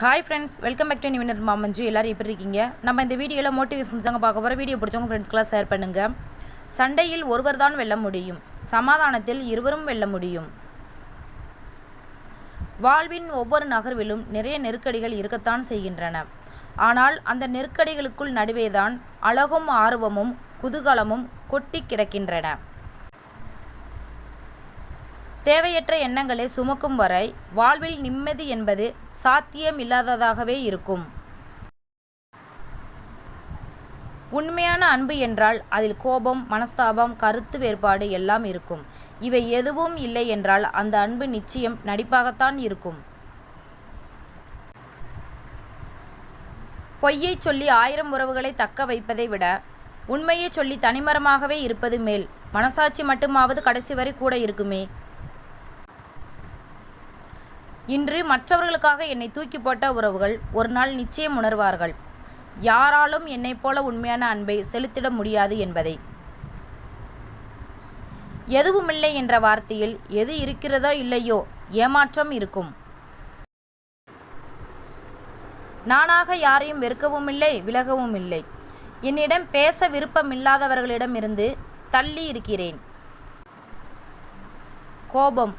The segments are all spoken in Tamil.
Hi friends, welcome back to நிவினர் மாமஞ்சு. எல்லோரும் எப்படி இருக்கீங்க? நம்ம இந்த வீடியோவில் மோட்டிவேஷன் தாங்க பார்க்க போகிற. வீடியோ பிடிச்சவங்க ஃப்ரெண்ட்ஸ்க்கெலாம் ஷேர் பண்ணுங்கள். சண்டையில் ஒருவர் தான் வெல்ல முடியும், சமாதானத்தில் இருவரும் வெல்ல முடியும். வாழ்வின் ஒவ்வொரு நகர்விலும் நிறைய நெருக்கடிகள் இருக்கத்தான் செய்கின்றன. ஆனால் அந்த நெருக்கடிகளுக்குள் நடுவேதான் அழகும் ஆர்வமும் குதூகலமும் கொட்டி கிடக்கின்றன. தேவையற்ற எண்ணங்களை சுமக்கும் வரை வாழ்வில் நிம்மதி என்பது சாத்தியம் இல்லாததாகவே இருக்கும். உண்மையான அன்பு என்றால் அதில் கோபம், மனஸ்தாபம், கருத்து வேறுபாடு எல்லாம் இருக்கும். இவை எதுவும் இல்லை என்றால் அந்த அன்பு நிச்சயம் நடிப்பாகத்தான் இருக்கும். பொய்யை சொல்லி 1000 உறவுகளை தக்க வைப்பதை விட உண்மையை சொல்லி தனிமரமாகவே இருப்பது மேல். மனசாட்சி மட்டுமாவது கடைசி வரை கூட இருக்குமே. இன்று மற்றவர்களுக்காக என்னை தூக்கி போட்ட உறவுகள் ஒரு நாள் நிச்சயம் உணர்வார்கள், யாராலும் என்னைப் போல உண்மையான அன்பை செலுத்திட முடியாது என்பதை. எதுவுமில்லை என்ற வார்த்தையில் எது இருக்கிறதோ இல்லையோ ஏமாற்றம் இருக்கும். நானாக யாரையும் வெறுக்கவும் இல்லை, விலகவும் இல்லை. என்னிடம் பேச விருப்பமில்லாதவர்களிடம் இருந்து தள்ளி இருக்கிறேன். கோபம்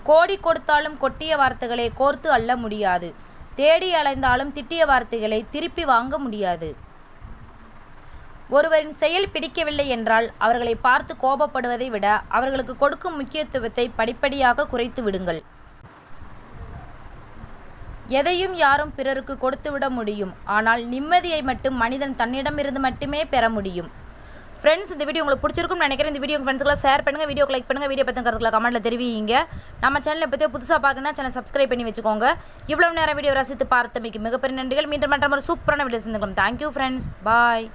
கோடி கொடுத்தாலும் கொட்டிய வார்த்தைகளை கோர்த்து அள்ள முடியாது. தேடி அலைந்தாலும் திட்டிய வார்த்தைகளை திருப்பி வாங்க முடியாது. ஒருவரின் செயல் பிடிக்கவில்லை என்றால் அவர்களை பார்த்து கோபப்படுவதை விட அவர்களுக்கு கொடுக்கும் முக்கியத்துவத்தை படிப்படியாக குறைத்து விடுங்கள். எதையும் யாரும் பிறருக்கு கொடுத்துவிட முடியும், ஆனால் நிம்மதியை மட்டும் மனிதன் தன்னிடமிருந்து மட்டுமே பெற முடியும். ஃப்ரெண்ட்ஸ், இந்த வீடியோ உங்களுக்கு பிடிச்சிருக்கும்னு நினைக்கிறேன். இந்த வீடியோ உங்கள் ஃப்ரெண்ட்ஸ்க்கெல்லாம் ஷேர் பண்ணுங்கள், வீடியோக்கு லைக் பண்ணுங்கள், வீடியோ பற்றி கருத்துக்களை கமெண்ட்டில் தெரிவிங்க. நம்ம சேனலை பற்றி புதுசாக பார்க்கணுன்னா சேனல் சப்ஸ்கிரைப் பண்ணி வச்சுக்கோங்க. இவ்வளோ நேரம் வீடியோ ரசித்து பார்த்தமைக்கு மிகப்பெரிய நன்றிகள். மீண்டும் மற்ற ஒரு சூப்பரான வீடியோ செஞ்சுக்கலாம். தேங்க்யூ ஃப்ரெண்ட்ஸ், பாய்.